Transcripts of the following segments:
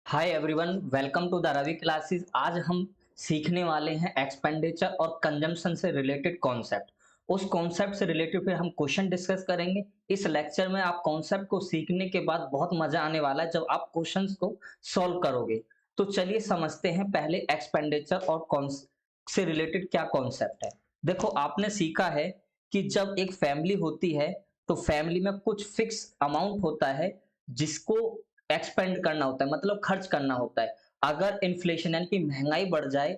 Hi everyone, welcome to the Ravi classes. आज हम सीखने वाले हैं एक्सपेंडिचर और कंजम्पशन से रिलेटेड कॉन्सेप्ट। उस कॉन्सेप्ट से रिलेटेड फिर हम क्वेश्चन डिस्कस करेंगे। इस लेक्चर में आप कॉन्सेप्ट को सीखने के बाद बहुत मजा आने वाला है जब आप क्वेश्चंस को सॉल्व करोगे। तो चलिए समझते हैं पहले एक्सपेंडिचर और कॉन्स से रिलेटेड क्या कॉन्सेप्ट है। देखो, आपने सीखा है कि जब एक फैमिली होती है तो फैमिली में कुछ फिक्स अमाउंट होता है जिसको एक्सपेंड करना होता है, मतलब खर्च करना होता है। अगर इन्फ्लेशन यानी कि महँगाई बढ़ जाए,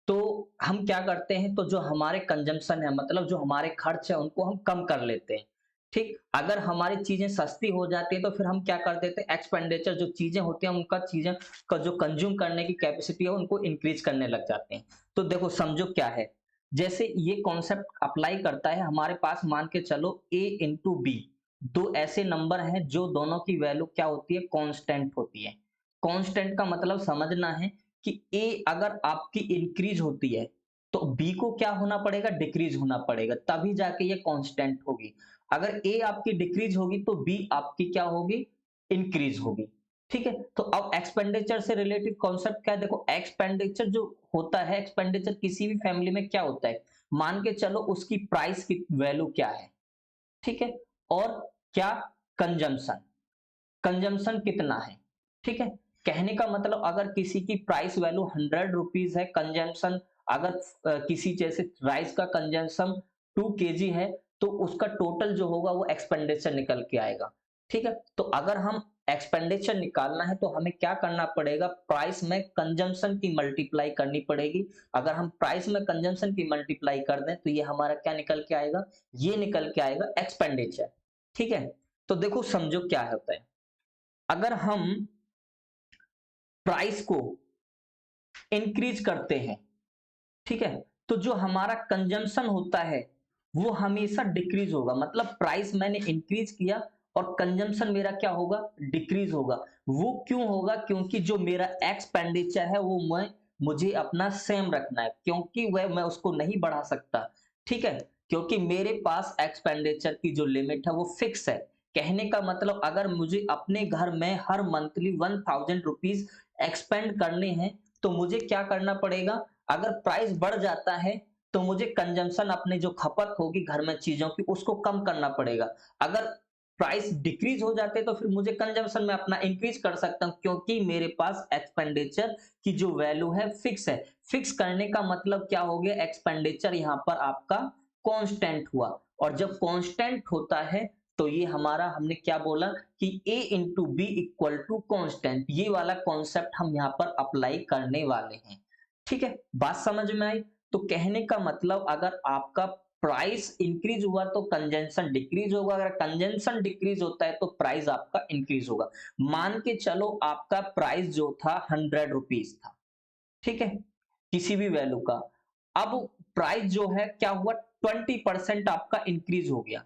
तो हम क्या करते हैं, तो जो हमारे कंज़म्पशन है, मतलब जो हमारे खर्च है, उनको हम कम कर लेते हैं, ठीक? अगर हमारी चीज़ें सस्ती हो जाती हैं, तो फिर हम क्या कर देते हैं, एक्सपेंडिचर जो चीज़ें होती हैं, उनका चीज़ें का जो कंज़्यूम करने की कैपेसिटी है, उनको इंक्रीज़ करने लग जाते हैं। तो देखो, समझो क्या है, जैसे ये कॉन्सेप्ट अप्लाई करता है, हमारे पास मान के चलो A इंटू बी, 2 ऐसे नंबर हैं जो दोनों की वैल्यू क्या होती है, कांस्टेंट होती है। कांस्टेंट का मतलब समझना है कि ए अगर आपकी इंक्रीज होती है तो बी को क्या होना पड़ेगा, डिक्रीज होना पड़ेगा, तभी जाके ये कांस्टेंट होगी। अगर ए आपकी डिक्रीज होगी तो बी आपकी क्या होगी, इंक्रीज होगी। ठीक है, तो अब एक्सपेंडिचर से रिलेटेड कॉन्सेप्ट क्या है, देखो एक्सपेंडिचर जो होता है, एक्सपेंडिचर किसी भी फैमिली में क्या होता है, मान के चलो उसकी प्राइस की वैल्यू क्या है, ठीक है? और क्या, कंजम्पशन, कंजम्पशन कितना है, ठीक है? कहने का मतलब अगर किसी की प्राइस वैल्यू 100 रुपीज है, कंजम्पशन अगर किसी जैसे राइस का कंजम्पशन 2 केजी है, तो उसका टोटल जो होगा वो एक्सपेंडिचर निकल के आएगा, ठीक है? तो अगर हम एक्सपेंडिचर निकालना है तो हमें क्या करना पड़ेगा, प्राइस में कंजम्पशन की मल्टीप्लाई करनी पड़ेगी। अगर हम प्राइस में कंजम्पशन की मल्टीप्लाई कर दें तो ये हमारा क्या निकल के आएगा, ये निकल के आएगा एक्सपेंडिचर, ठीक है? तो देखो समझो क्या होता है, अगर हम प्राइस को इंक्रीज करते हैं, ठीक है, तो जो हमारा कंजम्पशन होता है वो हमेशा डिक्रीज होगा, मतलब प्राइस मैंने इंक्रीज किया और कंजम्पशन मेरा क्या होगा, डिक्रीज होगा। वो क्यों होगा, क्योंकि जो मेरा एक्सपेंडिचर है वो मुझे अपना सेम रखना है, क्योंकि वह मैं उसको नहीं बढ़ा सकता, ठीक है? क्योंकि मेरे पास एक्सपेंडिचर की जो लिमिट है वो फिक्स है। कहने का मतलब अगर मुझे अपने घर में हर मंथली 1000 रुपीज एक्सपेंड करने हैं, तो मुझे क्या करना पड़ेगा, अगर प्राइस बढ़ जाता है तो मुझे कंजम्पशन, अपने जो खपत होगी घर में चीजों की, उसको कम करना पड़ेगा। अगर प्राइस डिक्रीज हो जाते तो फिर मुझे कंजम्पशन में अपना इंक्रीज कर सकता हूं, क्योंकि मेरे पास एक्सपेंडिचर की जो वैल्यू है फिक्स है। फिक्स करने का मतलब क्या हो गया, एक्सपेंडिचर यहां पर आपका कांस्टेंट हुआ। और जब कांस्टेंट होता है तो ये हमारा, हमने क्या बोला कि a into B equal to constant, ये वाला कॉन्सेप्ट हम यहाँ पर अप्लाई करने वाले हैं, ठीक है? बात समझ में आई? तो कहने का मतलब अगर आपका प्राइस इंक्रीज हुआ तो कंजम्पशन डिक्रीज होगा, अगर कंजम्पशन डिक्रीज होता है तो प्राइस आपका इंक्रीज होगा। मान के चलो आपका प्राइस जो था 100 रुपीज था, ठीक है, किसी भी वैल्यू का। अब प्राइस जो है क्या हुआ, 20% आपका इंक्रीज हो गया,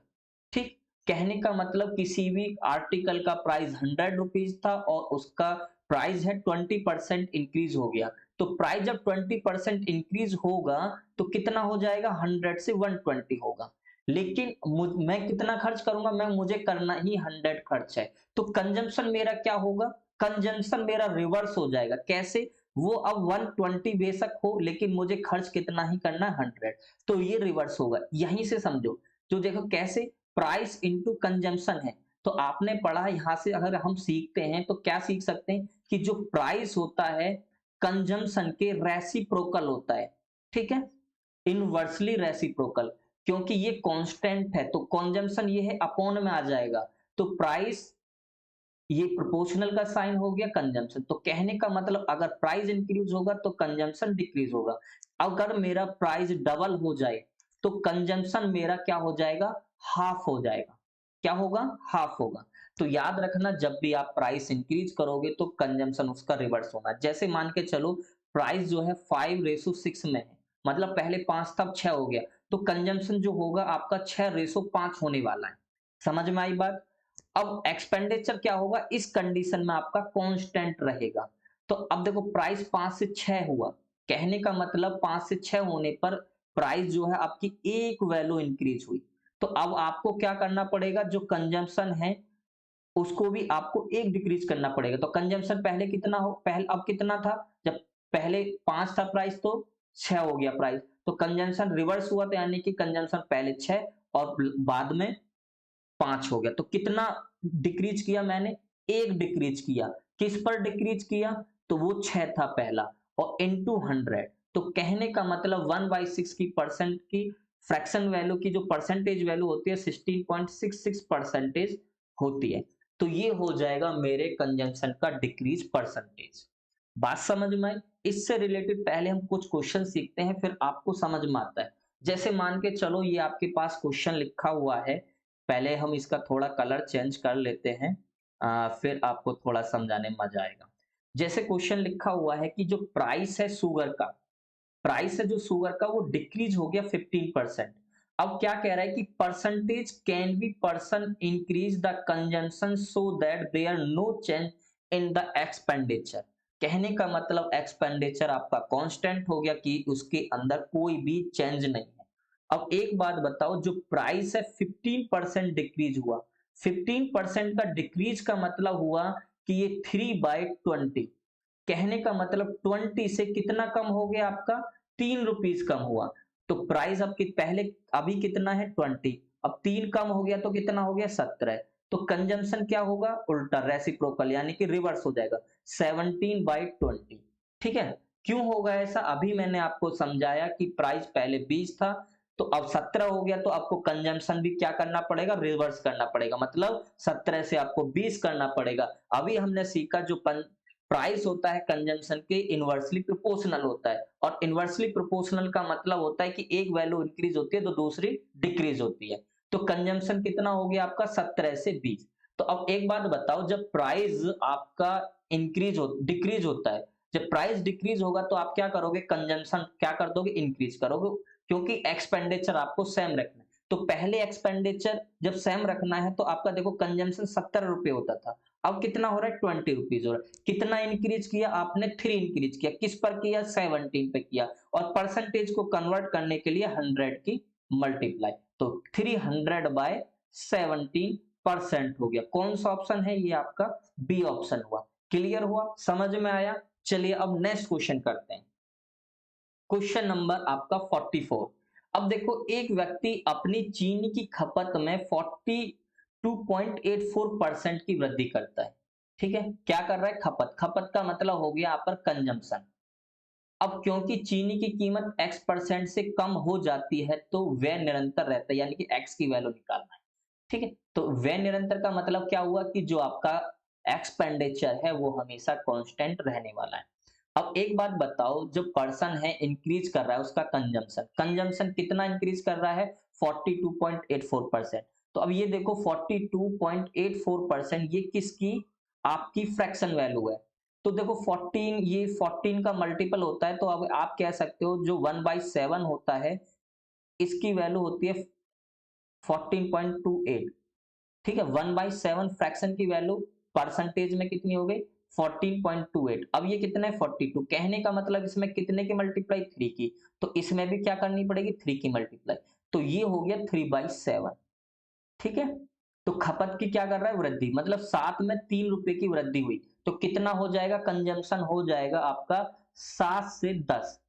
ठीक? कहने का मतलब किसी भी आर्टिकल का प्राइस 100 रुपीज था और उसका प्राइस है 20% इंक्रीज हो गया। तो प्राइस जब 20% इंक्रीज होगा तो कितना हो जाएगा, 100 से 120 होगा। लेकिन मैं कितना खर्च करूंगा, मैं मुझे करना ही 100 खर्च है, तो कंजम्पशन मेरा क्या होगा, कंजम्पशन मेरा रिवर्स हो जाएगा। कैसे, वो अब 120 बेशक हो लेकिन मुझे खर्च कितना ही करना है, 100, तो ये रिवर्स होगा। यहीं से समझो, तो देखो कैसे, प्राइस इंटू कंजम्पशन है। तो आपने पढ़ा, यहाँ से अगर हम सीखते हैं तो क्या सीख सकते हैं कि जो प्राइस होता है कंजम्पशन के रेसिप्रोकल होता है, ठीक है, इनवर्सली रेसिप्रोकल। क्योंकि ये कांस्टेंट है तो कंजम्पशन ये है अपॉन में आ जाएगा, तो प्राइस ये प्रोपोर्शनल का साइन हो गया कंजम्पशन। तो कहने का मतलब अगर प्राइस इंक्रीज होगा तो कंजम्पशन डिक्रीज होगा। अगर मेरा प्राइस डबल हो जाए तो कंजम्पशन मेरा क्या हो जाएगा, हाफ हो जाएगा। क्या होगा, हाफ होगा। तो याद रखना, जब भी आप प्राइस इंक्रीज करोगे तो कंजम्पशन उसका रिवर्स होगा। जैसे मान के चलो प्राइस जो है 5:6 में है, मतलब पहले 5 था, अब 6 हो गया, तो कंजम्पशन जो होगा आपका 6:5 होने वाला है। समझ में आई बात? अब एक्सपेंडिचर क्या होगा, इस कंडीशन में आपका कांस्टेंट रहेगा। तो अब देखो प्राइस 5 से 6 हुआ, कहने का मतलब 5 से 6 होने पर प्राइस जो है आपकी एक वैल्यू इंक्रीज हुई। तो अब आपको क्या करना पड़ेगा, जो कंजम्पशन है उसको भी आपको एक डिक्रीज करना पड़ेगा। तो कंजम्पशन पहले कितना हो, पहले अब कितना था, जब पहले 5 था प्राइस तो 6 हो गया प्राइस। तो कंजम्पशन रिवर्स हुआ, तो यानी कि कंजम्पशन पहले 6 और बाद में 5 हो गया। तो कितना डिक्रीज किया मैंने, एक डिक्रीज किया। किस पर डिक्रीज किया, तो वो 6 था पहला, और इनटू 100। तो कहने का मतलब 1/6 की परसेंट की फ्रैक्शन वैल्यू की जो परसेंटेज वैल्यू होती है 16.66% होती है। तो ये हो जाएगा मेरे कंजम्पशन का डिक्रीज परसेंटेज। बात समझ में आई? इससे रिलेटेड पहले हम कुछ क्वेश्चन सीखते हैं, फिर आपको समझ में आता है। जैसे मान के चलो ये आपके पास क्वेश्चन लिखा हुआ है, पहले हम इसका थोड़ा कलर चेंज कर लेते हैं, फिर आपको थोड़ा समझाने में मजा आएगा। जैसे क्वेश्चन लिखा हुआ है कि जो प्राइस है शुगर का, प्राइस है जो शुगर का वो डिक्रीज हो गया 15%। अब क्या कह रहा है कि percentage can be person increase the consumption so that there no change in the expenditure. कहने का मतलब एक्सपेंडिचर आपका कांस्टेंट हो गया कि उसके अंदर कोई भी चेंज नहीं है। अब एक बात बताओ, जो प्राइस है 15% डिक्रीज हुआ, 15% का डिक्रीज का मतलब हुआ कि ये 3/20। कहने का मतलब 20 से कितना कम हो गया आपका, 3 रुपीज कम हुआ। तो प्राइस अब पहले अभी कितना है 20, अब 3 कम हो गया तो कितना हो गया 17। तो कंजम्पशन क्या होगा, उल्टा रेसिप्रोकल यानी कि रिवर्स हो जाएगा, 17/20। ठीक है, क्यों होगा ऐसा, अभी मैंने आपको समझाया कि प्राइस पहले 20 था, तो अब 17 हो गया, तो आपको कंजम्पशन भी क्या करना पड़ेगा, रिवर्स करना पड़ेगा, मतलब 17 से आपको 20 करना पड़ेगा। अभी हमने सीखा जो प्राइस होता है कंजम्पशन के इनवर्सली प्रोपोर्शनल होता है, और इनवर्सली प्रोपोर्शनल का मतलब होता है कि एक वैल्यू इंक्रीज होती है तो दूसरी डिक्रीज होती है। तो कंजम्पशन कितना हो गया आपका 17 से 20। तो अब एक बात बताओ, जब प्राइस आपका डिक्रीज होता है, जब प्राइस डिक्रीज होगा तो आप क्या करोगे, कंजम्पशन क्या कर दोगे, इंक्रीज करोगे, क्योंकि एक्सपेंडिचर आपको सेम रखना है। तो पहले एक्सपेंडिचर जब सेम रखना है तो आपका देखो कंजम्पशन 17 रुपए होता था, अब कितना हो रहा है 20 रुपीज हो रहा है। कितना इंक्रीज किया आपने, 3 इंक्रीज किया, किस पर किया, 17 पे किया, और परसेंटेज को कन्वर्ट करने के लिए 100 की मल्टीप्लाई, तो 300/17% हो गया। कौन सा ऑप्शन है, ये आपका बी ऑप्शन हुआ। क्लियर हुआ, समझ में आया? चलिए अब नेक्स्ट क्वेश्चन करते हैं। क्वेश्चन नंबर आपका 44। अब देखो, एक व्यक्ति अपनी चीनी की खपत में 42.84% की वृद्धि करता है। ठीक है, क्या कर रहा है, खपत, खपत का मतलब हो गया यहाँ पर कंजम्पशन। अब क्योंकि चीनी की कीमत x परसेंट से कम हो जाती है तो व्यय निरंतर रहता है, यानी कि x की वैल्यू निकालना है। ठीक है, तो व्यय निरंतर का मतलब क्या हुआ कि जो आपका एक्सपेंडिचर है वो हमेशा कांस्टेंट रहने वाला है। अब एक बात बताओ, जो पर्सन है इंक्रीज कर रहा है उसका कंजम्पशन, कंजम्पशन कितना इंक्रीज कर रहा है, 42.84%। तो अब ये देखो 42.84% ये किसकी, आपकी फ्रैक्शन वैल्यू है। तो देखो 14, ये 14 का मल्टीपल होता है, तो अब आप कह सकते हो जो 1/7 होता है इसकी वैल्यू होती है 14.28। ठीक है, 1/7 फ्रैक्शन की वैल्यू परसेंटेज में कितनी हो गई, 14.28। अब ये कितना है 42, कहने का मतलब इसमें कितने की मल्टीप्लाई, 3 की, तो इसमें भी क्या करनी पड़ेगी, 3 की मल्टीप्लाई। तो ये हो गया 3/7। ठीक है, तो खपत की क्या कर रहा है, वृद्धि, मतलब 7 में 3 रुपए की वृद्धि हुई, तो कितना हो जाएगा, कंजम्पशन हो जाएगा आपका 7 से 10।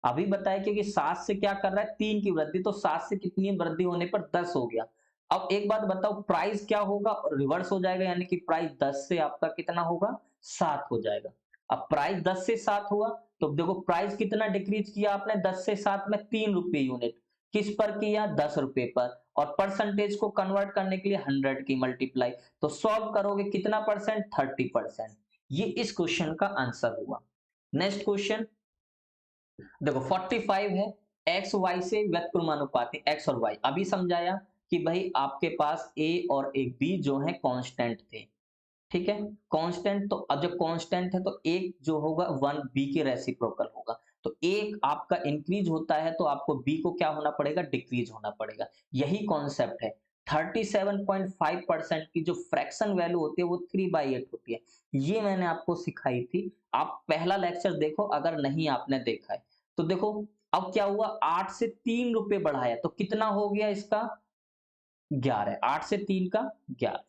अभी बताया क्योंकि 7 से क्या कर रहा है, 3 की वृद्धि, तो 7 से कितनी वृद्धि होने पर 10 हो गया। अब एक बात बताओ, प्राइस क्या होगा, रिवर्स हो जाएगा, यानी कि प्राइस 10 से आपका कितना होगा, 7 हो जाएगा। अब प्राइस 10 से 7 हुआ, तो देखो प्राइस कितना डिक्रीज किया आपने, 10 से 7 में 3 रुपए यूनिट, किस पर किया, 10 रुपए पर, और परसेंटेज को कन्वर्ट करने के लिए 100 की मल्टीप्लाई, तो सॉल्व करोगे कितना परसेंट, 30%। ये इस क्वेश्चन का आंसर हुआ। नेक्स्ट क्वेश्चन देखो 45 है, एक्स वाई से व्युत्क्रमानुपाती, एक्स और वाई अभी समझाया कि भाई आपके पास ए और एक बी जो है कांस्टेंट थे। ठीक है, कांस्टेंट, तो अब जब कांस्टेंट है तो एक जो होगा 1 बी के रेसिप्रोकल होगा, तो एक आपका इंक्रीज होता है तो आपको बी को क्या होना पड़ेगा, डिक्रीज होना पड़ेगा। यही कॉन्सेप्ट है। 37.5% की जो फ्रैक्शन वैल्यू होती है वो 3/8 होती है, ये मैंने आपको सिखाई थी। आप पहला लेक्चर देखो अगर नहीं आपने देखा है तो। देखो अब क्या हुआ, 8 से 3 रुपए बढ़ाया तो कितना हो गया इसका, 11, 8 से 3 का 11।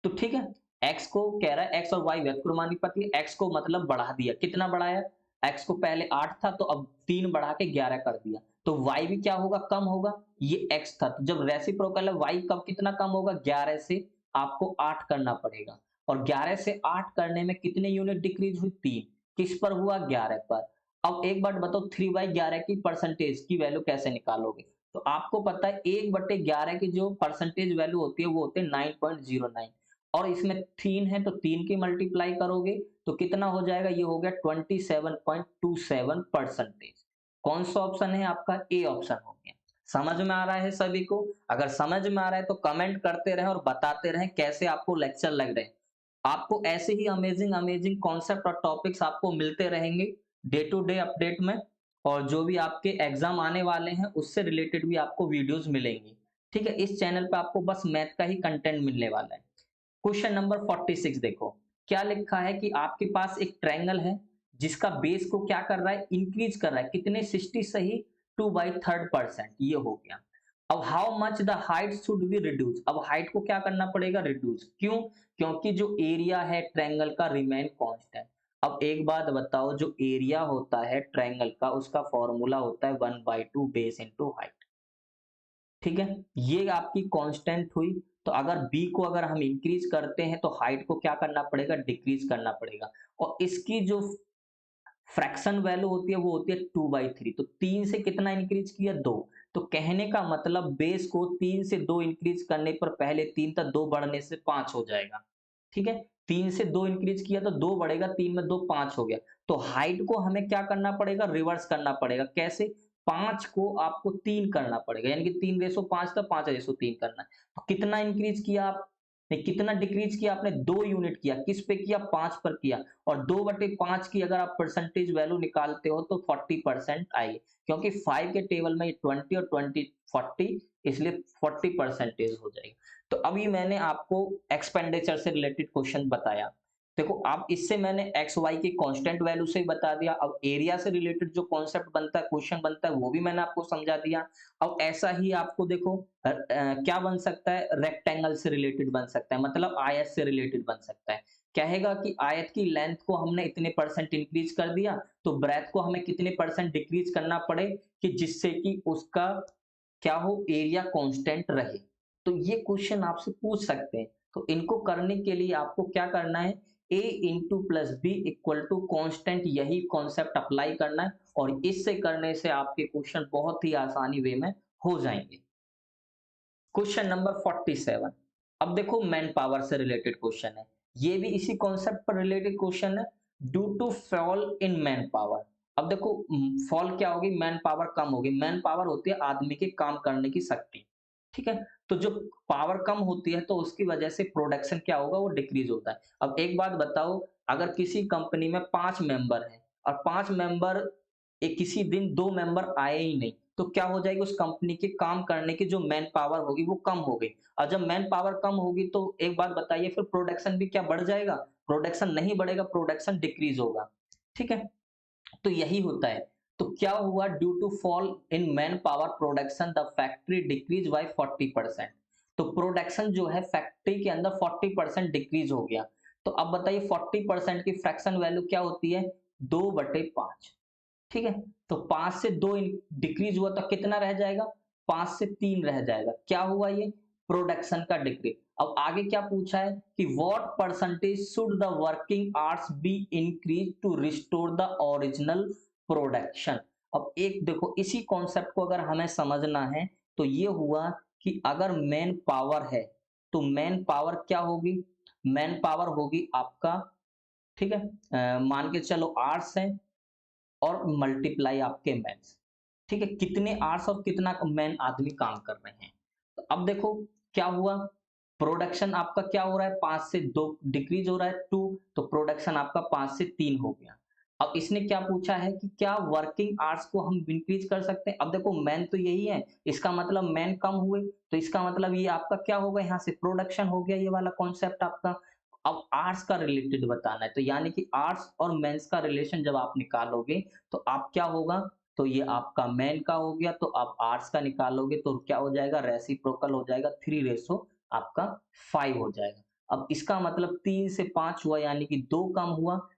तो ठीक है, x को कह रहा है x और y व्यस्क्रमानुपाती है, x को मतलब बढ़ा दिया, कितना बढ़ाया, x को पहले 8 था तो अब 3 बढ़ा के 11 कर दिया, तो y भी क्या होगा, कम होगा, ये x था, तो जब रेसिप्रोकल है y कब कितना कम होगा, 11 से आपको 8 करना पड़ेगा, और 11 से 8 करने में कितने यूनिट डिक्रीज हुई, 3, किस पर हुआ, 11 पर। अब एक बात बताओ 3/11 की परसेंटेज की वैल्यू कैसे निकालोगे, तो आपको पता है 1/11 की जो परसेंटेज वैल्यू होती है वो होते हैं 9.09, और इसमें 3 है तो 3 की मल्टीप्लाई करोगे तो कितना हो जाएगा, ये हो गया 27.27 परसेंटेज। कौन सा ऑप्शन है आपका, ए ऑप्शन हो गया। समझ में आ रहा है सभी को, अगर समझ में आ रहा है तो कमेंट करते रहें और बताते रहें कैसे आपको लेक्चर लग रहे हैं। आपको ऐसे ही अमेजिंग अमेजिंग कॉन्सेप्ट और टॉपिक्स आपको मिलते रहेंगे डे टू डे अपडेट में, और जो भी आपके एग्जाम आने वाले हैं उससे रिलेटेड भी आपको वीडियोस मिलेंगी। ठीक है, इस चैनल पे आपको बस मैथ का ही कंटेंट मिलने वाला है। क्वेश्चन नंबर 46 देखो, क्या लिखा है कि आपके पास एक ट्रायंगल है जिसका बेस को क्या कर रहा है, इंक्रीज कर रहा है, कितने 60 सही, 2/3%, ये हो गया। अब how much the height should be reduce, अब हाइट को क्या करना पड़ेगा, रिड्यूस, क्यों, क्योंकि जो एरिया है ट्रायंगल का रिमेन कांस्टेंट। अब एक बात बताओ, जो एरिया होता है ट्रायंगल का उसका फॉर्मूला होता है 1/2 बेस इंटू हाइट, ठीक है, ये आपकी कांस्टेंट हुई। तो अगर बी को अगर हम इंक्रीज करते हैं तो हाइट को क्या करना पड़ेगा, डिक्रीज करना पड़ेगा, और इसकी जो फ्रैक्शन वैल्यू होती है वो होती है 2/3, तो 3 से कितना इंक्रीज किया, 2, तो कहने का मतलब बेस को 3 से 2 इंक्रीज करने पर पहले 3 था, 2 बढ़ने से 5 हो जाएगा, ठीक है, 3 से 2 इंक्रीज किया तो 2 बढ़ेगा, 3 में 2 5 हो गया, तो हाइट को हमें क्या करना पड़ेगा, रिवर्स करना पड़ेगा, कैसे, 5 को आपको 3 करना पड़ेगा, यानी कि 3/5 था, 5/3 करना है, तो कितना इंक्रीज किया आप, नहीं कितना डिक्रीज किया आपने, 2 यूनिट किया, किस पे किया, 5 पर किया, और 2/5 की अगर आप परसेंटेज वैल्यू निकालते हो तो 40% आएगी, क्योंकि 5 के टेबल में 20 और 20 40, इसलिए 40 परसेंटेज हो जाएगी। तो अभी मैंने आपको एक्सपेंडिचर से रिलेटेड क्वेश्चन बताया, देखो अब इससे मैंने एक्स वाई की कांस्टेंट वैल्यू से ही बता दिया, अब एरिया से रिलेटेड जो कॉन्सेप्ट बनता है, क्वेश्चन बनता है, वो भी मैंने आपको समझा दिया। अब ऐसा ही आपको देखो क्या बन सकता है, रेक्टेंगल से रिलेटेड बन सकता है, मतलब आयत से रिलेटेड बन सकता है, कहेगा कि आयत की लेंथ को हमने इतने परसेंट इंक्रीज कर दिया, तो ब्रेथ को हमें कितने परसेंट डिक्रीज करना पड़े कि जिससे कि उसका क्या हो, एरिया कांस्टेंट रहे। तो ये क्वेश्चन आपसे पूछ सकते हैं, तो इनको करने के लिए आपको क्या करना है, a into plus B equal to constant, यही कॉन्सेप्ट अप्लाई करना है, और इससे करने से आपके क्वेश्चन बहुत ही आसानी वे में हो जाएंगे। क्वेश्चन नंबर 47, अब देखो मैन पावर से रिलेटेड क्वेश्चन है, ये भी इसी कॉन्सेप्ट पर रिलेटेड क्वेश्चन है, due to fall in manpower. अब देखो फॉल क्या होगी, मैन पावर कम होगी, मैन पावर होती है आदमी के काम करने की शक्ति, ठीक है, तो जो पावर कम होती है तो उसकी वजह से प्रोडक्शन क्या होगा, वो डिक्रीज होता है। अब एक बात बताओ, अगर किसी कंपनी में 5 मेंबर हैं और 5 मेंबर एक किसी दिन 2 मेंबर आए ही नहीं, तो क्या हो जाएगी, उस कंपनी के काम करने की जो मैन पावर होगी वो कम हो गई, और जब मैन पावर कम होगी तो एक बात बताइए, फिर प्रोडक्शन भी क्या बढ़ जाएगा, प्रोडक्शन नहीं बढ़ेगा, प्रोडक्शन डिक्रीज होगा, ठीक है, तो यही होता है। तो क्या हुआ, due to fall in manpower production the factory decrease by 40%, तो प्रोडक्शन जो है फैक्ट्री के अंदर 40% डिक्रीज हो गया। तो अब बताइए 40% की फ्रैक्शन वैल्यू क्या होती है, 2/5, ठीक है, तो 5 से 2 डिक्रीज हुआ तो कितना रह जाएगा, 5 से 3 रह जाएगा, क्या हुआ ये, प्रोडक्शन का डिक्रीज। अब आगे क्या पूछा है कि what percentage should the working hours be increase to restore the original production. अब एक देखो इसी कॉन्सेप्ट को अगर हमें समझना है तो ये हुआ कि अगर मैन पावर है तो मैन पावर क्या होगी, मैन पावर होगी आपका, ठीक है, मान के चलो आवर्स है और मल्टीप्लाई आपके मैन्स, ठीक है, कितने आवर्स और कितना मैन आदमी काम कर रहे हैं। तो अब देखो क्या हुआ, प्रोडक्शन आपका क्या हो रहा है, 5 से 2 डिक्रीज हो रहा है 2, तो प्रोडक्शन आपका 5 से 3 हो गया। अब इसने क्या पूछा है कि क्या वर्किंग आवर्स को हम इंक्रीज कर सकते हैं, अब देखो मैन तो यही है, इसका मतलब मैन कम हुए, तो इसका मतलब ये आपका क्या होगा, यहाँ से प्रोडक्शन हो गया, ये वाला कॉन्सेप्ट आपका। अब आर्ट्स का रिलेटेड बताना है, तो यानी कि आर्ट्स और मेंस का रिलेशन जब आप निकालोगे तो आप क्या होगा, तो ये आपका मेन का हो गया, तो आप आर्ट्स का निकालोगे तो क्या हो जाएगा, रेसिप्रोकल हो जाएगा, 3 रेशो आपका 5 हो जाएगा। अब इसका मतलब 3 से 5 हुआ यानी कि 2 कम हुआ,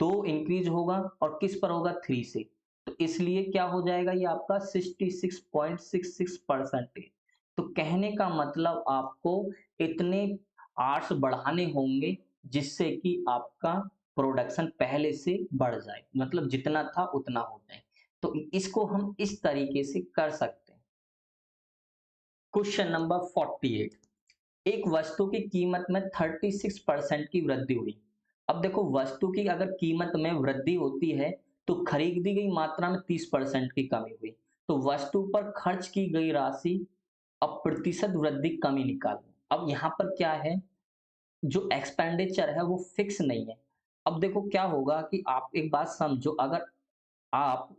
2 इंक्रीज होगा और किस पर होगा 3 से। तो इसलिए क्या हो जाएगा ये आपका 66.66%। तो कहने का मतलब आपको इतने आवर्स बढ़ाने होंगे जिससे कि आपका प्रोडक्शन पहले से बढ़ जाए, मतलब जितना था उतना हो जाए। तो इसको हम इस तरीके से कर सकते हैं। क्वेश्चन नंबर 48, एक वस्तु की कीमत में 36% की वृद्धि हुई। अब देखो वस्तु की अगर कीमत में वृद्धि होती है तो खरीदी गई मात्रा में 30% की कमी हुई। तो वस्तु पर खर्च की गई राशि अब प्रतिशत वृद्धि कमी निकालो। अब यहाँ पर क्या है, जो एक्सपेंडिचर है वो फिक्स नहीं है। अब देखो क्या होगा कि आप एक बात समझो, अगर आप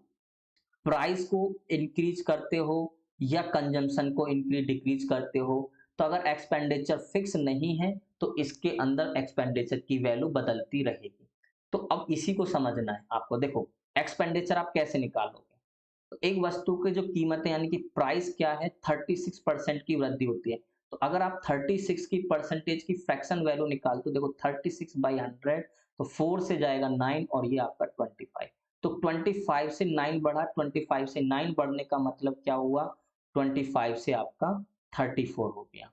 प्राइस को इंक्रीज करते हो या कंजम्पशन को इंक्रीज डिक्रीज करते हो, तो अगर एक्सपेंडिचर फिक्स नहीं है तो इसके अंदर एक्सपेंडिचर की वैल्यू बदलती रहेगी। तो अब इसी को समझना है आपको। देखो एक्सपेंडिचर आप कैसे निकालोगे, तो एक वस्तु की जो कीमत है यानी कि प्राइस क्या है, 36% की वृद्धि होती है। तो अगर आप 36 की परसेंटेज की फ्रैक्शन वैल्यू निकालते हो, देखो 36/100, तो 4 से जाएगा 9 और ये आपका 25। तो 25 से 9 बढ़ा, 25 से 9 बढ़ने का मतलब क्या हुआ, 25 से आपका 34 हो गया।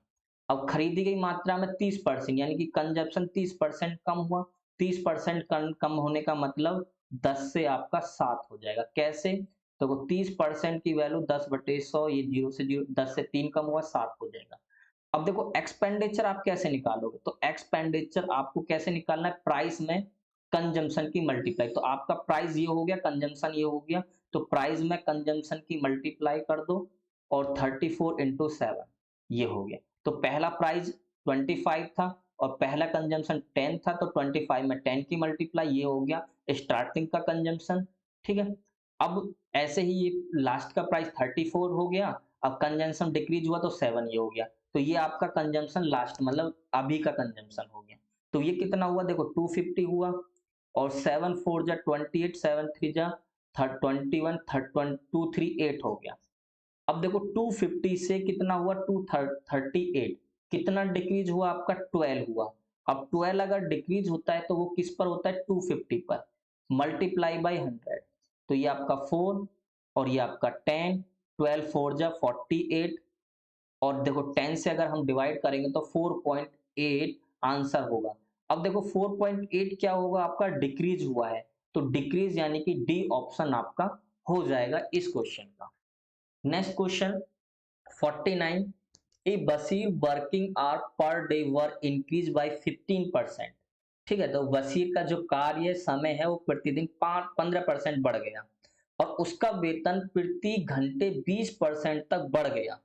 अब खरीदी गई मात्रा में 30% यानी कि कंजप्शन 30% कम हुआ। 30% कम होने का मतलब 10 से आपका 7 हो जाएगा। कैसे, तो 30% की वैल्यू 10/100, ये 0 से 0, 10 से 3 कम हुआ 7 हो जाएगा। अब देखो एक्सपेंडिचर आप कैसे निकालोगे, तो एक्सपेंडिचर आपको कैसे निकालना है, प्राइस में कंजम्पशन की मल्टीप्लाई। तो आपका प्राइस ये हो गया, कंजम्पशन ये हो गया, तो प्राइस में कंजम्पशन की मल्टीप्लाई कर दो और 34 इंटू 7 ये हो गया। तो पहला प्राइस 25 था और पहला कंजम्पशन 10 था, तो 25 में 10 की मल्टीप्लाई ये हो गया स्टार्टिंग का कंजम्पशन। ठीक है, अब ऐसे ही ये लास्ट का प्राइस 34 हो गया, अब कंजम्पशन डिक्रीज हुआ तो 7 ये हो गया। तो ये आपका कंजम्पशन लास्ट मतलब अभी का कंजम्पशन हो गया। तो ये कितना हुआ, देखो 250 हुआ और 7 4 जा 28, 7 3 जा 21, 238 हो गया। अब देखो 250 से कितना हुआ, 238, कितना डिक्रीज हुआ आपका 12 हुआ। अब 12 अगर डिक्रीज होता है तो वो किस पर होता है, 250 पर, मल्टीप्लाई बाय 100। तो ये आपका 4 और ये आपका 10, 12 4 जा 48 और देखो 10 से अगर हम डिवाइड करेंगे तो 4.8 आंसर होगा। अब देखो 4.8 क्या होगा आपका, डिक्रीज हुआ है, तो डिक्रीज यानी कि डी ऑप्शन आपका हो जाएगा इस क्वेश्चन का। नेक्स्ट क्वेश्चन 49, ए बसीर working hour per day were increase by 15%। ठीक है, तो बसीर का जो कार्य समय है वो प्रतिदिन 15% बढ़ गया और उसका वेतन प्रति घंटे 20% तक बढ़ गया,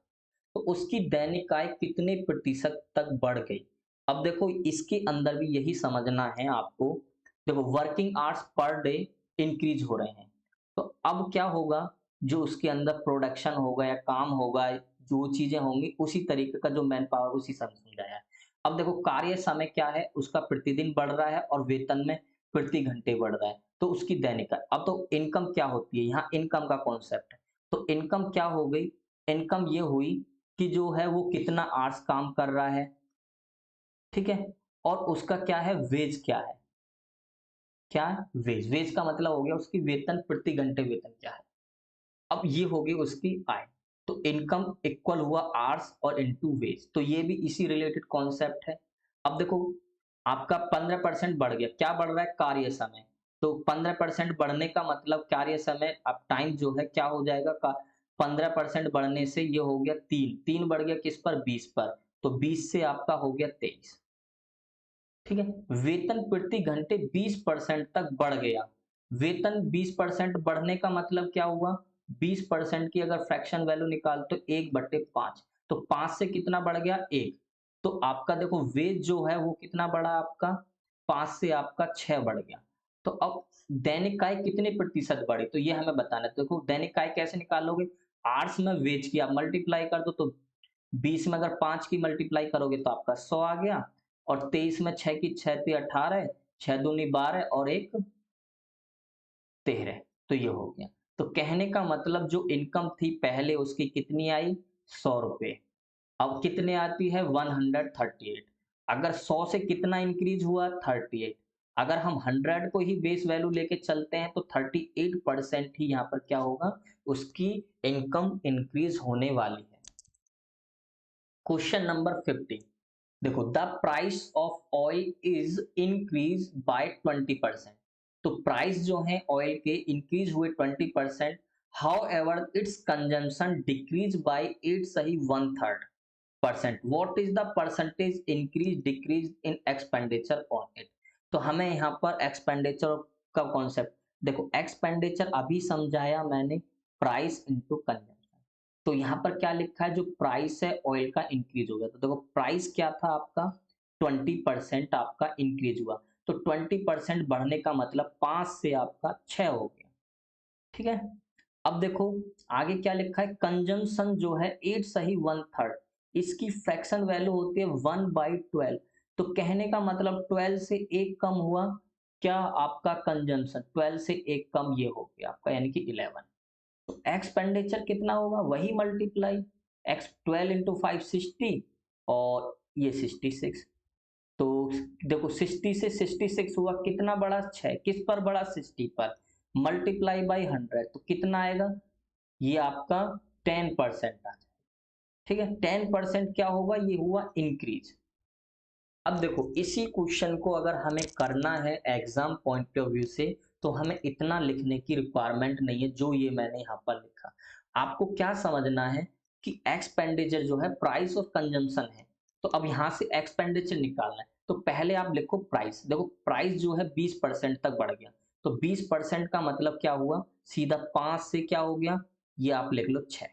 तो उसकी दैनिक आय कितने प्रतिशत तक बढ़ गई। अब देखो इसके अंदर भी यही समझना है आपको। देखो working hours per day increase हो रहे हैं, तो अब क्या होगा, जो उसके अंदर प्रोडक्शन होगा या काम होगा, जो चीजें होंगी उसी तरीके का जो मैन पावर उसी समय समझाया है। अब देखो कार्य समय क्या है, उसका प्रतिदिन बढ़ रहा है और वेतन में प्रति घंटे बढ़ रहा है, तो उसकी दैनिक आय। अब तो इनकम क्या होती है, यहाँ इनकम का कॉन्सेप्ट है। तो इनकम क्या हो गई, इनकम ये हुई कि जो है वो कितना आवर्स काम कर रहा है, ठीक है, और उसका क्या है, वेज क्या है, क्या वेज, वेज का मतलब हो गया उसकी वेतन, प्रति घंटे वेतन क्या है। अब ये होगी उसकी आय। तो इनकम इक्वल हुआ आवर्स और इनटू वेज, तो ये भी इसी रिलेटेड कॉन्सेप्ट है। अब देखो आपका 15% बढ़ गया, क्या बढ़ रहा है, कार्य समय। तो 15% बढ़ने का मतलब कार्य समय, अब टाइम जो है क्या हो जाएगा का, 15% बढ़ने से ये हो गया 3, 3 बढ़ गया किस पर, 20 पर, तो 20 से आपका हो गया 23। ठीक है, वेतन प्रति घंटे 20% तक बढ़ गया। वेतन 20% बढ़ने का मतलब क्या हुआ, 20% की अगर फ्रैक्शन वैल्यू निकाल तो 1/5, तो 5 से कितना बढ़ गया 1। तो आपका देखो वेज जो है वो कितना बढ़ा आपका, 5 से आपका 6 बढ़ गया। तो अब दैनिक आय कितने प्रतिशत बढ़ी, तो ये हमें बताना है। देखो दैनिक आय कैसे निकालोगे, आवर्स में वेज की आप मल्टीप्लाई कर दो, तो 20 में अगर 5 की मल्टीप्लाई करोगे तो आपका 100 आ गया और 23 में 6 की 6 ती 18, 6 दूनी 12 और 1 13, तो ये हो गया। तो कहने का मतलब जो इनकम थी पहले उसकी कितनी आई, ₹100, अब कितने आती है 138। अगर 100 से कितना इंक्रीज हुआ 38, अगर हम 100 को ही बेस वैल्यू लेके चलते हैं तो 38% ही यहाँ पर क्या होगा, उसकी इनकम इंक्रीज होने वाली है। क्वेश्चन नंबर 50, देखो the price of oil is increase by 20%, तो प्राइस जो है ऑयल के इंक्रीज हुए 20%, how ever its consumption decrease by 8 सही 1/3%, what is the percentage increase decrease in expenditure on it. तो हमें यहाँ पर एक्सपेंडिचर का कॉन्सेप्ट, देखो एक्सपेंडिचर अभी समझाया मैंने, प्राइस इनटू कंजम्पशन। तो यहाँ पर क्या लिखा है, जो प्राइस है ऑयल का इंक्रीज हो गया, तो देखो प्राइस क्या था आपका 20% आपका इंक्रीज हुआ, तो 20% बढ़ने का मतलब 5 से आपका 6 हो गया, ठीक है। अब देखो आगे क्या लिखा है, कंजम्पशन जो है 8 सही 1/3, इसकी फ्रैक्शन वैल्यू होती है 1/12, तो कहने का मतलब 12 से 1 कम हुआ क्या आपका कंजम्पशन, 12 से 1 कम ये हो गया आपका यानी कि 11, तो एक्सपेंडिचर कितना होगा वही मल्टीप्लाई एक्स 12 इंटू 5 60 और ये 66, तो देखो 60 से 66 हुआ कितना बड़ा 6, किस पर बड़ा 60 पर, मल्टीप्लाई बाई 100 तो कितना आएगा, ये आपका 10% आ जाएगा, ठीक है। 10% क्या होगा, ये हुआ इंक्रीज। अब देखो इसी क्वेश्चन को अगर हमें करना है एग्जाम पॉइंट ऑफ व्यू से, तो हमें इतना लिखने की रिक्वायरमेंट नहीं है जो ये मैंने यहाँ पर लिखा। आपको क्या समझना है कि एक्सपेंडिचर जो है प्राइस ऑफ कंजम्पशन है, तो अब यहाँ से एक्सपेंडिचर निकालना है, तो पहले आप लिखो प्राइस, देखो प्राइस जो है 20% तक बढ़ गया, तो 20% का मतलब क्या हुआ, सीधा 5 से क्या हो गया, ये आप लिख लो 6,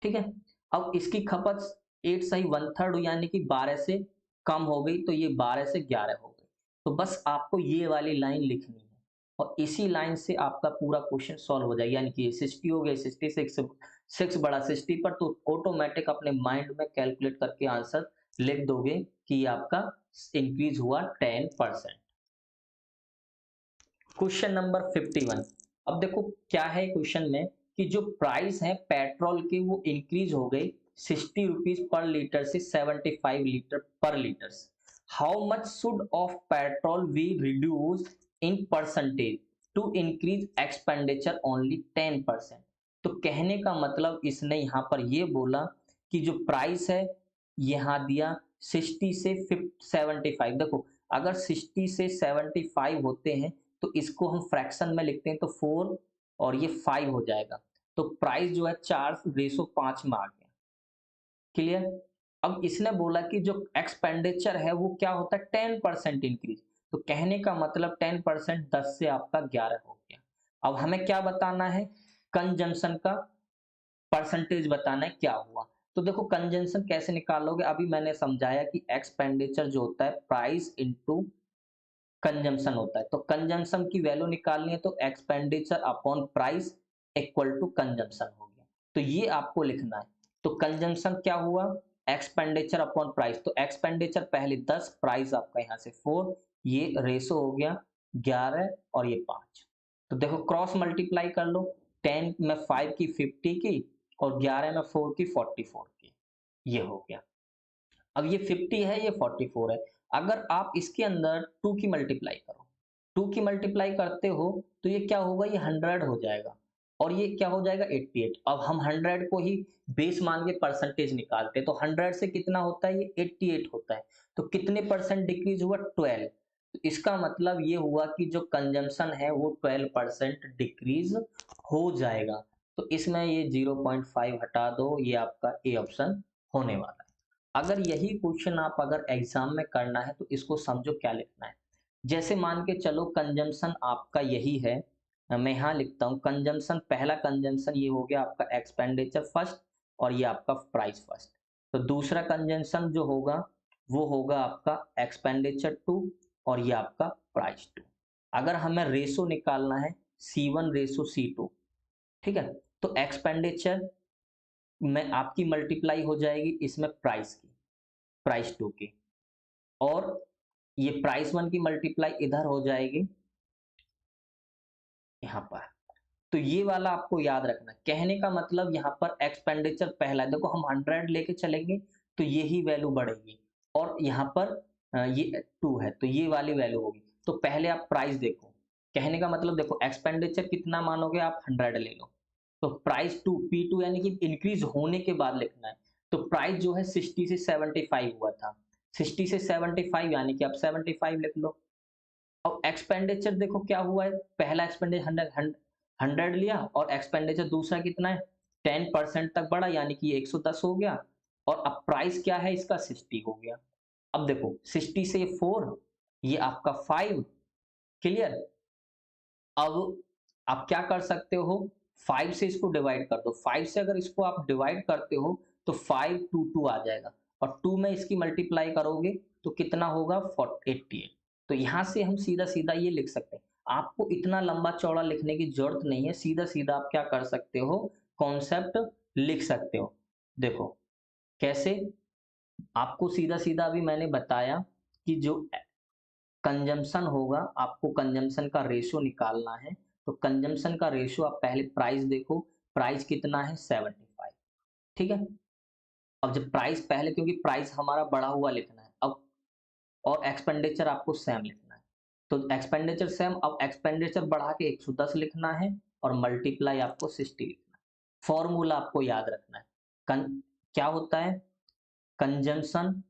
ठीक है। अब इसकी खपत 8 सही 1/3 यानी कि 12 से कम हो गई, तो ये 12 से 11 हो गई, तो बस आपको ये वाली लाइन लिखनी है और इसी लाइन से आपका पूरा क्वेश्चन सॉल्व हो जाएगा, यानी कि 60 हो गया 66, 6 बड़ा 60 पर, तो ऑटोमेटिक अपने माइंड में कैलकुलेट करके आंसर लिख दोगे कि ये आपका इंक्रीज हुआ 10%। क्वेश्चन नंबर 51, अब देखो क्या है क्वेश्चन में कि जो प्राइस है पेट्रोल की वो इंक्रीज हो गई 60 रुपीज पर लीटर से 75 litre per litre, how much should of petrol we reduce in percentage to increase expenditure only 10%, तो कहने का मतलब इसने यहाँ पर ये बोला कि जो प्राइस है यहाँ दिया 60 से 75, देखो अगर 60 से 75 होते हैं तो इसको हम फ्रैक्शन में लिखते हैं तो 4 और ये 5 हो जाएगा, तो प्राइस जो है 4:5 में आ गया, क्लियर। अब इसने बोला कि जो एक्सपेंडिचर है वो क्या होता है 10% इंक्रीज, तो कहने का मतलब 10% 10 से आपका 11 हो गया। अब हमें क्या बताना है, कंजम्पशन का परसेंटेज बताना है क्या हुआ, तो देखो कंजम्पशन कैसे निकालोगे, अभी मैंने समझाया कि एक्सपेंडिचर जो होता है प्राइस इनटू कंजम्पशन होता है, तो कंजम्पशन की वैल्यू निकालनी है तो expenditure upon price equal to consumption हो गया, तो ये आपको लिखना है। तो कंजम्पशन क्या हुआ, एक्सपेंडिचर अपॉन प्राइस, तो एक्सपेंडिचर पहले 10, प्राइस आपका यहाँ से 4, ये रेशो हो गया 11 और ये 5, तो देखो क्रॉस मल्टीप्लाई कर लो, 10 में 5 की 50 की और 11 में 4 की 44 की, ये हो गया। अब ये 50 है ये 44 है, अगर आप इसके अंदर 2 की मल्टीप्लाई करो, 2 की मल्टीप्लाई करते हो तो ये क्या होगा, ये 100 हो जाएगा और ये क्या हो जाएगा 88, अब हम 100 को ही बेस मान के परसेंटेज निकालते हैं, तो 100 से कितना होता है, ये 88 होता है, तो कितने परसेंट डिक्रीज हुआ 12, तो इसका मतलब ये हुआ कि जो कंजम्पशन है वो 12% डिक्रीज हो जाएगा, तो इसमें ये 0.5 हटा दो, ये आपका ए ऑप्शन होने वाला है। अगर यही क्वेश्चन आप अगर एग्जाम में करना है तो इसको समझो क्या लिखना है, जैसे मान के चलो कंजम्पशन आपका यही है, मैं यहाँ लिखता हूँ कंजम्पशन, पहला कंजम्पशन ये हो गया आपका एक्सपेंडिचर फर्स्ट और ये आपका प्राइस फर्स्ट, तो दूसरा कंजम्पशन जो होगा वो होगा आपका एक्सपेंडिचर टू और ये आपका प्राइस टू। अगर हमें रेशो निकालना है C1:C2, ठीक है, तो एक्सपेंडिचर में आपकी मल्टीप्लाई हो जाएगी इसमें प्राइस की, प्राइस 2 की, और ये प्राइस 1 की मल्टीप्लाई इधर हो जाएगी यहाँ पर, तो ये वाला आपको याद रखना, कहने का मतलब यहाँ पर एक्सपेंडिचर पहला है, देखो हम 100 लेके चलेंगे तो यही वैल्यू बढ़ेगी और यहाँ पर ये 2 है तो ये वाली वैल्यू होगी। तो पहले आप प्राइस देखो, कहने का मतलब देखो एक्सपेंडिचर कितना मानोगे आप 100 ले लो, तो प्राइस 2 P2 यानी कि इंक्रीज होने के बाद लिखना है। तो प्राइस जो है 60 से 75 हुआ था, 60 से 75 यानी कि आप 75 लिख लो। अब एक्सपेंडिचर देखो क्या हुआ है, पहला एक्सपेंडिचर 100 लिया और एक्सपेंडिचर दूसरा कितना है 10% तक बढ़ा यानी कि ये 110 हो गया, और अब प्राइस क्या है इसका 60 हो गया। अब देखो 60 से 4 ये आपका 5, क्लियर। अब आप क्या कर सकते हो, 5 से इसको डिवाइड कर दो, 5 से अगर इसको आप डिवाइड करते हो तो 5 आ जाएगा, और 2 में इसकी मल्टीप्लाई करोगे तो कितना होगा 88। तो यहां से हम सीधा सीधा ये लिख सकते हैं, आपको इतना लंबा चौड़ा लिखने की जरूरत नहीं है, सीधा सीधा आप क्या कर सकते हो, कॉन्सेप्ट लिख सकते हो। देखो कैसे, आपको सीधा सीधा अभी मैंने बताया कि जो कंजम्पशन होगा, आपको कंजम्पशन का रेशो निकालना है। तो कंजम्पशन का रेशो आप पहले प्राइस देखो, प्राइस कितना है 75, ठीक है। अब जब प्राइस पहले, क्योंकि प्राइस हमारा बढ़ा हुआ लिखना है अब, और एक्सपेंडिचर आपको सेम लिखना है, तो एक्सपेंडिचर सेम, अब एक्सपेंडिचर बढ़ा के 110 लिखना है और मल्टीप्लाई आपको 60 लिखना है। फॉर्मूला आपको याद रखना है, क्या होता है, कंजम्पशन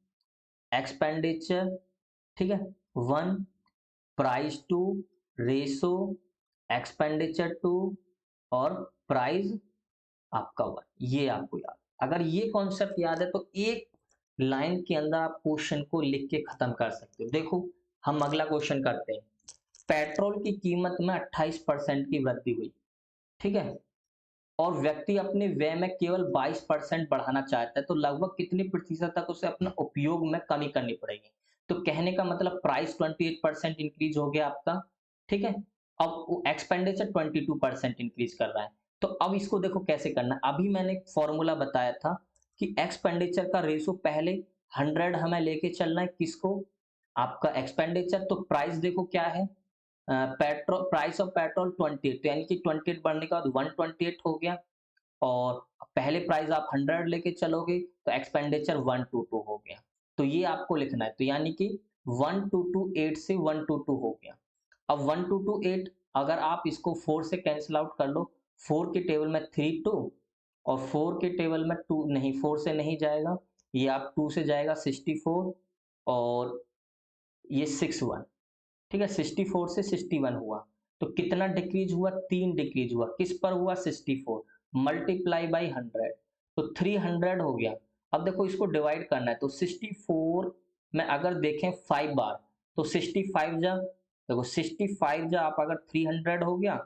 एक्सपेंडिचर, ठीक है, 1 price two ratio expenditure two और प्राइस आपका 1, ये आपको याद, अगर ये कॉन्सेप्ट याद है तो एक लाइन के अंदर आप क्वेश्चन को लिख के खत्म कर सकते हो। देखो हम अगला क्वेश्चन करते हैं, पेट्रोल की कीमत में 28% की वृद्धि हुई, ठीक है, और व्यक्ति अपने व्यय में केवल 22% बढ़ाना चाहता है, तो लगभग कितने प्रतिशत तक उसे अपना उपयोग में कमी करनी पड़ेगी। तो कहने का मतलब प्राइस 28% इंक्रीज हो गया आपका, ठीक है, अब एक्सपेंडिचर 22% इंक्रीज कर रहा है। तो अब इसको देखो कैसे करना है, अभी मैंने फॉर्मूला बताया था कि एक्सपेंडिचर का रेशो पहले 100 हमें लेके चलना है, किसको, आपका एक्सपेंडिचर, तो प्राइस देखो क्या है, पेट्रोल, प्राइस ऑफ पेट्रोल 28, तो यानी कि 28 बढ़ने के बाद 128 हो गया, और पहले प्राइस आप 100 लेके चलोगे तो एक्सपेंडिचर 122 हो गया। तो ये आपको लिखना है, तो यानी कि 1228 से 122 हो गया। अब 1228 अगर आप इसको 4 से कैंसिल आउट कर लो, 4 के टेबल में 3 2, और 4 के टेबल में 2 नहीं, 4 से नहीं जाएगा, ये आप 2 से जाएगा 64, और ये 61, ठीक है, 64 से 61 हुआ, तो कितना डिक्रीज हुआ, 3 डिक्रीज हुआ, किस पर हुआ 64, मल्टीप्लाई बाई 100, तो 300 हो गया। अब देखो इसको डिवाइड करना है, तो 64 में अगर देखें 5 बार, तो 65 जा, देखो 65 जा आप अगर 300 हो गया,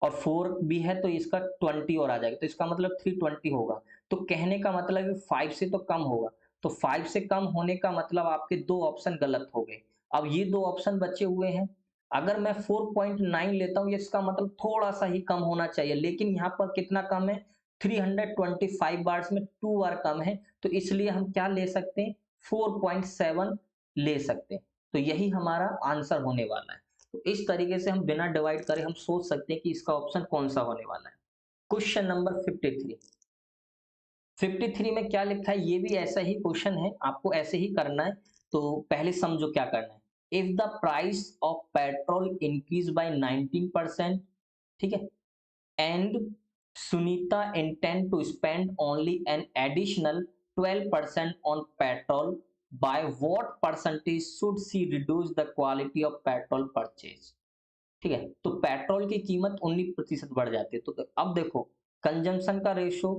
और 4 भी है तो इसका 20 और आ जाएगा, तो इसका मतलब 320 होगा। तो कहने का मतलब है 5 से तो कम होगा, तो 5 से कम होने का मतलब आपके 2 ऑप्शन गलत हो गए। अब ये 2 ऑप्शन बचे हुए हैं, अगर मैं 4.9 लेता हूँ, इसका मतलब थोड़ा-सा ही कम होना चाहिए, लेकिन यहाँ पर कितना कम है, 325 बार्स में 2 बार कम है, तो इसलिए हम क्या ले सकते हैं, 4.7 ले सकते हैं। तो यही हमारा आंसर होने वाला है। तो इस तरीके से हम बिना डिवाइड करे हम सोच सकते हैं कि इसका ऑप्शन कौन-सा होने वाला है। क्वेश्चन नंबर 53, 53 में क्या लिखा है, ये भी ऐसा ही क्वेश्चन है, आपको ऐसे ही करना है। तो पहले समझो क्या करना है, if the price of petrol increase by 19%, ठीक है, and Sunita intend to spend only an additional 12% on petrol, by what percentage should she reduce the quality of petrol purchase, ठीक है, तो पेट्रोल की कीमत 19% बढ़ जाती है, तो अब देखो कंजम्पशन का रेशो,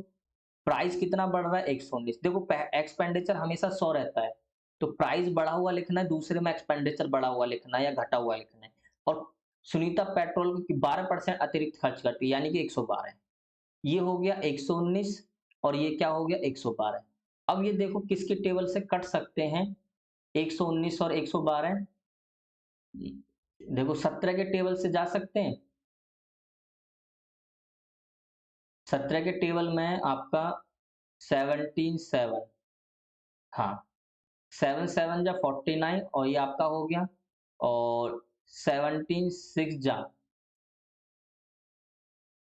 प्राइस कितना बढ़ रहा है 119, देखो एक्सपेंडिचर हमेशा 100 रहता है, तो प्राइस बढ़ा हुआ लिखना है, दूसरे में एक्सपेंडिचर बढ़ा हुआ लिखना है या घटा हुआ लिखना है, और सुनीता पेट्रोल की 12% अतिरिक्त खर्च करती है यानी कि 112, ये हो गया 119, और ये क्या हो गया 112। अब ये देखो किसके टेबल से कट सकते हैं, 119 और 112, देखो 17 के टेबल से जा सकते हैं, 17 के टेबल में आपका 17 7, हाँ 7 7 जा 49, और ये आपका हो गया, और 17 6 जा,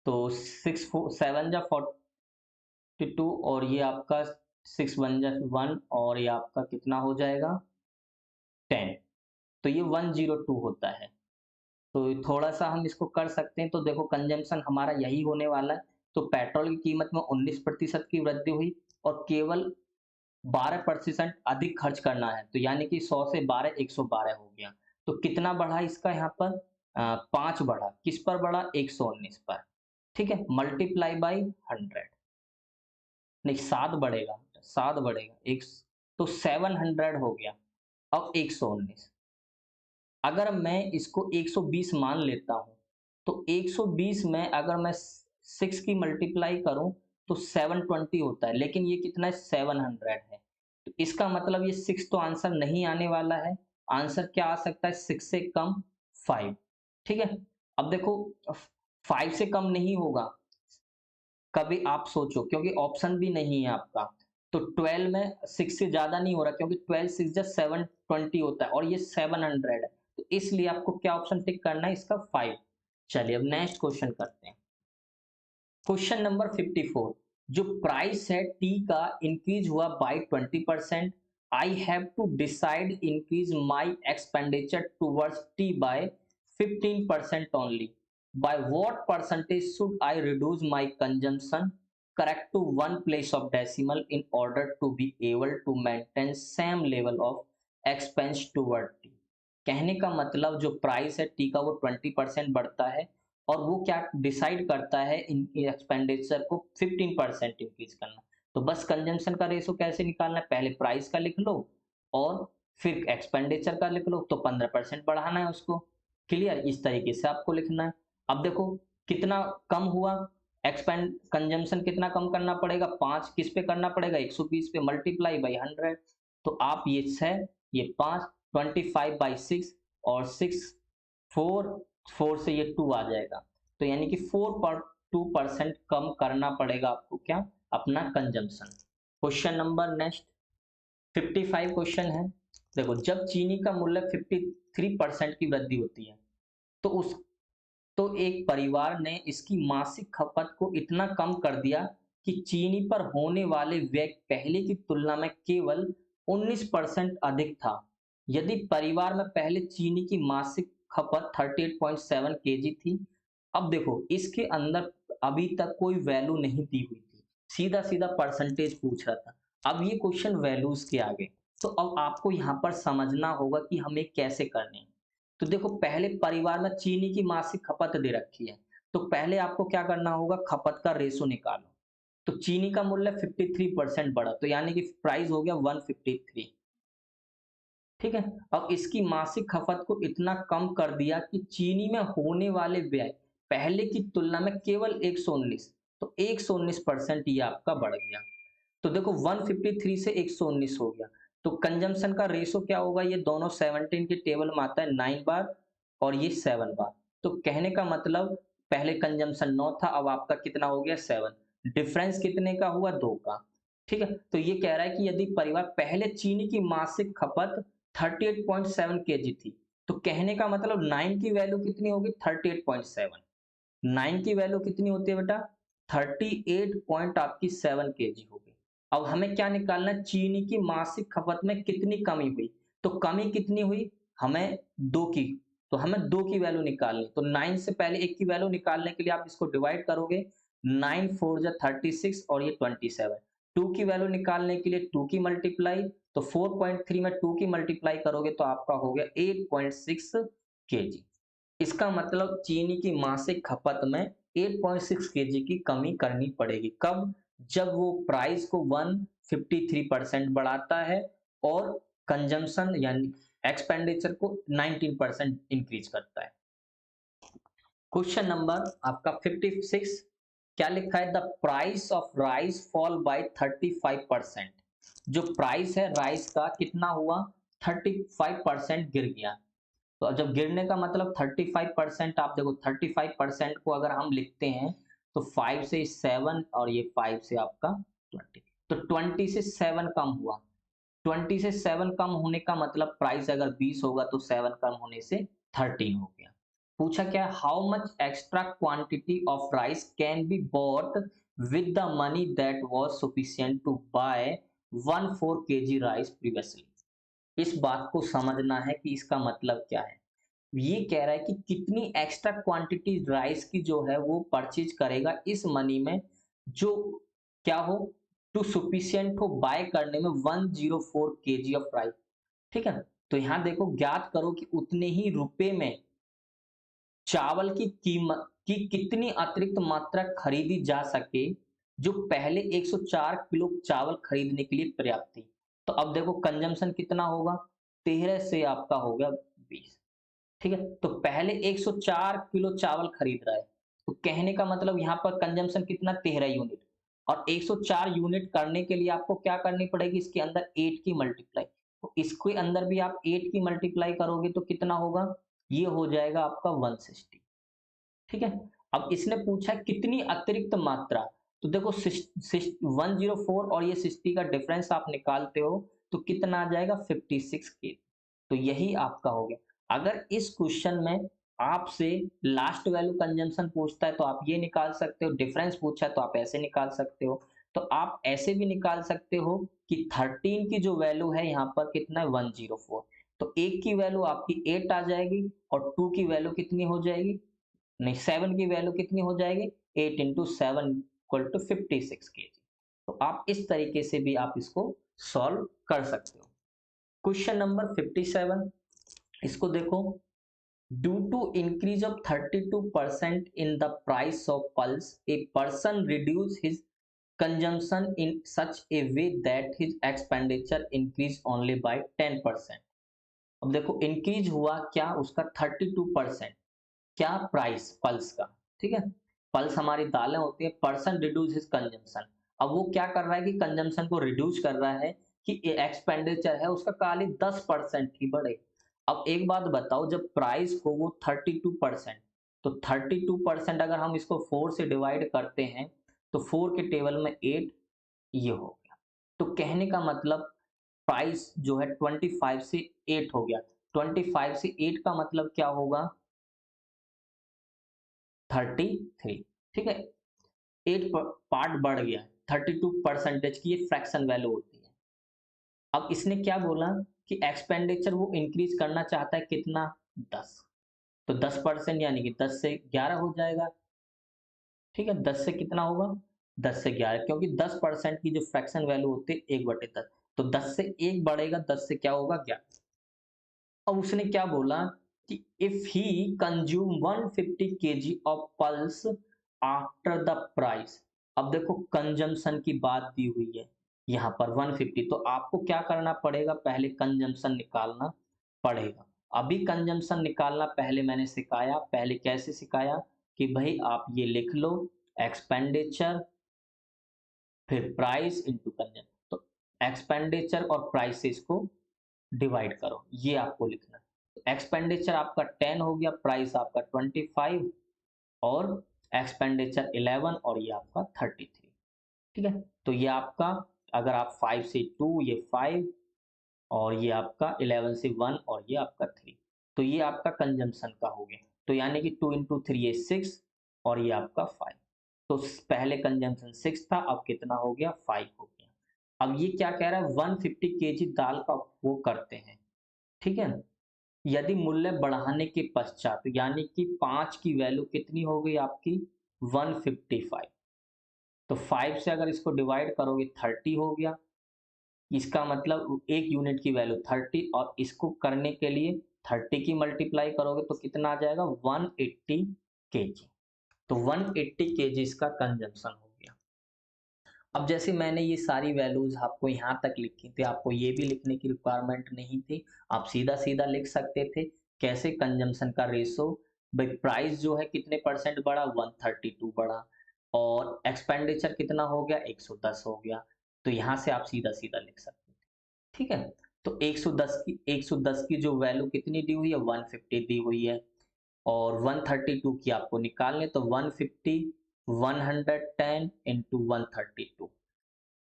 तो 6 7 जा 42, और ये आपका 6 1 जा 1, और ये आपका कितना हो जाएगा 10, तो ये 102 होता है। तो थोड़ा सा हम इसको कर सकते हैं, तो देखो कंजम्पशन हमारा यही होने वाला है। तो पेट्रोल की कीमत में 19% की वृद्धि हुई और केवल 12% अधिक खर्च करना है, तो यानी कि 100 से 12 112 हो गया। तो कितना बढ़ा इसका यहाँ पर 5 बढ़ा, किस पर बढ़ा 119 पर, ठीक है, मल्टीप्लाई बाई 100, नहीं 7 बढ़ेगा, 7 बढ़ेगा एक, तो 700 हो गया। अब 119, अगर मैं इसको 120 मान लेता हूँ, तो 120 में अगर मैं 6 की मल्टीप्लाई करूँ तो 720 होता है, लेकिन ये कितना है 700 है। तो इसका मतलब ये 6 तो आंसर नहीं आने वाला है, आंसर क्या आ सकता है 6 से कम 5, ठीक है। अब देखो 5 से कम नहीं होगा, कभी आप सोचो, क्योंकि ऑप्शन भी नहीं है आपका। तो 12 में 6 से ज़्यादा नहीं हो रहा, क्योंकि 12 6 जा 720 होता है और ये 700 है। तो इसलिए आपको क्या ऑप्शन टिक करना है इसका 5। चलिए अब नेक्स्ट क्वेश्चन करते हैं। क्वेश्चन नंबर 54, जो प्राइस है टी का इंक्रीज हुआ by 20%, I have to decide increase my expenditure towards tea by 15% only, by what percentage should I reduce my consumption, correct to one place of decimal in order to be able to maintain same level of expense toward tea. कहने का मतलब जो price है T का वो 20% बढ़ता है और वो क्या डिसाइड करता है इनकी एक्सपेंडिचर को 15% इंक्रीज करना। तो बस कंजम्पशन का रेशो कैसे निकालना है, पहले प्राइस का लिख लो और फिर एक्सपेंडिचर का लिख लो, तो 15% बढ़ाना है उसको। क्लियर, इस तरीके से आपको लिखना है। अब देखो कितना कम हुआ, एक्सपेंड कंजम्पशन कितना कम करना पड़ेगा, 5 किस पे करना पड़ेगा 120 पे, मल्टीप्लाई बाई 100। तो आप ये 6 ये 5 25 बाई 6 और 6 4 4 से ये 2 आ जाएगा, तो यानी कि 4.2% कम करना पड़ेगा आपको क्या, अपना consumption. Question number next 55 question है। देखो जब चीनी का मूल्य 53% की वृद्धि होती है, तो उस तो एक परिवार ने इसकी मासिक खपत को इतना कम कर दिया कि चीनी पर होने वाले व्यय पहले की तुलना में केवल 19% अधिक था। यदि परिवार में पहले चीनी की मासिक खपत 38.7 केजी थी, अब देखो इसके अंदर अभी तक कोई वैल्यू नहीं दी हुई थी, सीधा सीधा परसेंटेज पूछ रहा था। अब ये क्वेश्चन वैल्यूज के आगे, तो अब आपको यहाँ पर समझना होगा कि हमें कैसे करने हैं। तो देखो पहले परिवार में चीनी की मासिक खपत दे रखी है, तो पहले आपको क्या करना होगा, खपत का रेशो निकालो। तो चीनी का मूल्य 53% बढ़ा, तो यानी कि प्राइस हो गया 153, ठीक है। अब इसकी मासिक खपत को इतना कम कर दिया कि चीनी में होने वाले व्यय पहले की तुलना में केवल 119, तो 119% ये आपका बढ़ गया। तो देखो 153 से 119 हो गया, तो कंजम्पशन का रेशो क्या होगा, ये दोनों 17 के टेबल में आता है 9 बार और ये 7 बार। तो कहने का मतलब पहले कंजम्पशन 9 था, अब आपका कितना हो गया 7, डिफरेंस कितने का हुआ 2 का, ठीक है। तो ये कह रहा है कि यदि परिवार पहले चीनी की मासिक खपत 38.7 केजी थी, तो कहने का मतलब 9 की वैल्यू कितनी होगी 38.7, 9 की वैल्यू कितनी होती है बेटा 38 पॉइंट आपकी 7 केजी होगी। अब हमें क्या निकालना है, चीनी की मासिक खपत में कितनी कमी हुई, तो कमी कितनी हुई हमें 2 की, तो हमें 2 की वैल्यू निकालनी, तो 9 से पहले 1 की वैल्यू निकालने के लिए आप इसको डिवाइड करोगे, 9 4 जा 36 और ये 27, 2 की वैल्यू निकालने के लिए 2 की मल्टीप्लाई, तो 4.3 में 2 की मल्टीप्लाई करोगे तो आपका हो गया 8.6 केजी। इसका मतलब चीनी की मासिक खपत में 8.6 केजी की कमी करनी पड़ेगी, कब, जब वो प्राइस को 153% बढ़ाता है और कंजम्पशन यानी एक्सपेंडिचर को 19% इंक्रीज करता है। क्वेश्चन नंबर आपका 56, क्या लिखा है, the price of rice fall bye 35%, जो प्राइस है राइस का कितना हुआ 35% गिर गया। तो अब जब गिरने का मतलब 35%, आप देखो 35% को अगर हम लिखते हैं तो 5 से 7 और ये 5 से आपका 20, तो 20 से 7 कम हुआ, 20 से 7 कम होने का मतलब प्राइस अगर 20 होगा तो 7 कम होने से 13 हो गया। पूछा क्या, how much extra quantity of rice can be bought with the money that was sufficient to buy 14 KG rice previously. इस बात को समझना है कि इसका मतलब क्या है। ये कह रहा है कि कितनी एक्स्ट्रा क्वांटिटी राइस की जो है वो परचेज करेगा इस मनी में, जो क्या हो, टू सफिशिएंट हो बाय करने में 104 केजी ऑफ राइस। ठीक है, तो यहां देखो ज्ञात करो कि उतने ही रुपए में चावल की कीमत की कितनी अतिरिक्त मात्रा खरीदी जा सके, जो पहले 104 किलो चावल खरीदने के लिए पर्याप्त थी। तो अब देखो कंजम्पशन कितना होगा, 13 से आपका हो गया 20। ठीक है, तो पहले 104 किलो चावल खरीद रहा है, तो कहने का मतलब यहाँ पर कंजम्पशन कितना, 13 यूनिट। और 104 यूनिट करने के लिए आपको क्या करनी पड़ेगी, इसके अंदर 8 की मल्टीप्लाई। तो इसके अंदर भी आप 8 की मल्टीप्लाई करोगे तो कितना होगा, ये हो जाएगा आपका 160। ठीक है, अब इसने पूछा है कितनी अतिरिक्त मात्रा। तो देखो 104 और ये 60 का डिफरेंस आप निकालते हो तो कितना आ जाएगा, 56 के। तो यही आपका हो गया। अगर इस क्वेश्चन में आपसे लास्ट वैल्यू कंजम्पशन पूछता है तो आप ये निकाल सकते हो, डिफरेंस पूछा है तो आप ऐसे निकाल सकते हो। तो आप ऐसे भी निकाल सकते हो कि 13 की जो वैल्यू है यहाँ पर कितना है, 104। तो एक की वैल्यू आपकी 8 आ जाएगी और 2 की वैल्यू कितनी हो जाएगी, नहीं 7 की वैल्यू कितनी हो जाएगी, 8 इंटू 7 इक्वल टू 56 केजी। तो आप इस तरीके से भी आप इसको सॉल्व कर सकते हो। क्वेश्चन नंबर 57, इसको देखो। Due to increase of 32% in the price of pulse, a person reduce his consumption in such a way that his expenditure increase only by 10%। अब देखो इंक्रीज हुआ क्या उसका 32%, क्या प्राइस पल्स का। ठीक है, पल्स हमारी दालें होती है, पर्सन रिड्यूस हिज कंजम्पशन। अब वो क्या कर रहा है कि कंजम्पशन को रिड्यूस कर रहा है कि एक्सपेंडिचर है उसका खाली 10% ही बढ़े। अब एक बात बताओ, जब प्राइस हो वो 32%, तो 32% अगर हम इसको 4 से डिवाइड करते हैं तो 4 के टेबल में 8, ये हो गया। तो कहने का मतलब प्राइस जो है 25 से 8 हो गया। 25 से 8 का मतलब क्या होगा, 33। ठीक है, 8 पार्ट बढ़ गया, 32% की ये फ्रैक्शन वैल्यू होती है। अब इसने क्या बोला कि एक्सपेंडिचर वो इंक्रीज करना चाहता है कितना, 10। तो 10% यानी कि 10 से 11 हो जाएगा। ठीक है, 10 से कितना होगा, 10 से 11, क्योंकि 10% की जो फ्रैक्शन वैल्यू होती है 1/10। तो 10 से 1 बढ़ेगा, 10 से क्या होगा, 11। अब उसने क्या बोला कि if he consume 150 KG of pulse after the price. अब देखो कंजम्पशन की बात दी हुई है यहाँ पर 150, तो आपको क्या करना पड़ेगा, पहले कंजम्पशन निकालना पड़ेगा। अभी कंजम्पशन निकालना पहले मैंने सिखाया, पहले कैसे सिखाया कि भाई आप ये लिख लो, एक्सपेंडिचर फिर प्राइस इनटू कंजम्पशन। तो एक्सपेंडिचर और प्राइस से इसको डिवाइड करो, ये आपको लिखना है। एक्सपेंडिचर आपका 10 हो गया, प्राइस आपका 25 और एक्सपेंडिचर 11 और ये आपका 33। ठीक है, तो ये आपका, अगर आप 5 से 2 ये 5 और ये आपका 11 से 1 और ये आपका 3। तो ये आपका कंजम्पशन का हो गया। तो यानी कि 2 इंटू 3 ये 6 और ये आपका 5। तो पहले कंजम्पशन 6 था, अब कितना हो गया, 5 हो गया। अब ये क्या कह रहा है, 150 केजी दाल का वो करते हैं। ठीक है, यदि मूल्य बढ़ाने के पश्चात यानी कि 5 की वैल्यू कितनी हो गई आपकी, 155। तो 5 से अगर इसको डिवाइड करोगे 30 हो गया। इसका मतलब एक यूनिट की वैल्यू 30 और इसको करने के लिए 30 की मल्टीप्लाई करोगे तो कितना आ जाएगा, 180 केजी। तो 180 केजी इसका कंजम्पशन हो गया। अब जैसे मैंने ये सारी वैल्यूज आपको यहाँ तक लिखी थी, आपको ये भी लिखने की रिक्वायरमेंट नहीं थी, आप सीधा सीधा लिख सकते थे। कैसे, कंजम्पशन का रेशो, भाई प्राइस जो है कितने परसेंट बढ़ा, 132 बढ़ा, और एक्सपेंडिचर कितना हो गया, 110 हो गया। तो यहाँ से आप सीधा सीधा लिख सकते थे। ठीक है, तो 110 की जो वैल्यू कितनी दी हुई है, 150 दी हुई है, और 132 की आपको निकालने, तो 150 110 इंटू 132।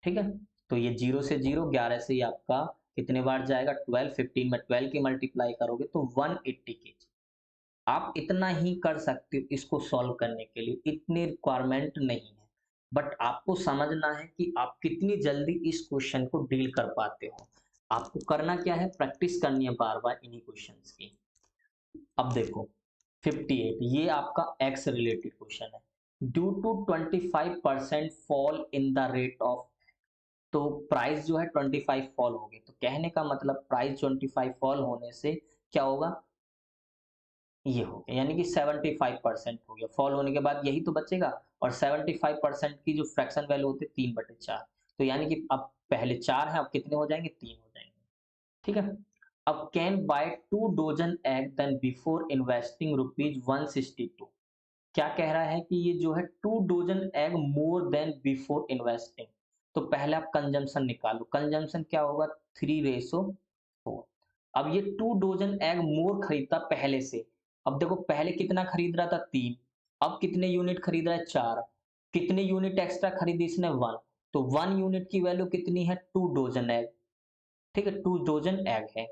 ठीक है, तो ये 0 से 0, 11 से ये आपका कितने बार जाएगा, 12, 15 में 12 की मल्टीप्लाई करोगे तो 180 केजी। आप इतना ही कर सकते हो इसको सॉल्व करने के लिए, इतनी रिक्वायरमेंट नहीं है। बट आपको समझना है कि आप कितनी जल्दी इस क्वेश्चन को डील कर पाते हो। आपको करना क्या है, प्रैक्टिस करनी है बार बार इन्हीं क्वेश्चंस की। अब देखो 58, ये आपका एक्स रिलेटेड क्वेश्चन है। Due to 25% fall in the rate of, तो प्राइस जो है 25 फॉल हो गई, तो कहने का मतलब प्राइस 25 फॉल होने से क्या होगा, ये हो गया, यानी कि 75% हो गया। फॉल होने के बाद यही तो बचेगा, और 75% की जो फ्रैक्शन वैल्यू होती है 3/4, तो यानी कि अब पहले 4 है, अब कितने हो जाएंगे, 3 हो जाएंगे। ठीक है। अब can buy 2 dozen egg then before investing ₹162, क्या कह रहा है कि ये जो है 2 dozen egg more than before investing, तो पहले आप कंजम्पशन निकालो, कंजम्पशन क्या होगा, 3:4। अब ये 2 डोजन एग मोर खरीदता पहले से, अब देखो पहले कितना खरीद रहा था, 3, अब कितने यूनिट खरीद रहा है, 4, कितने यूनिट एक्स्ट्रा खरीदी इसने, 1, तो 1 यूनिट की वैल्यू कितनी है, 2 डोजन एग। ठीक है, 2 डोजन एग है।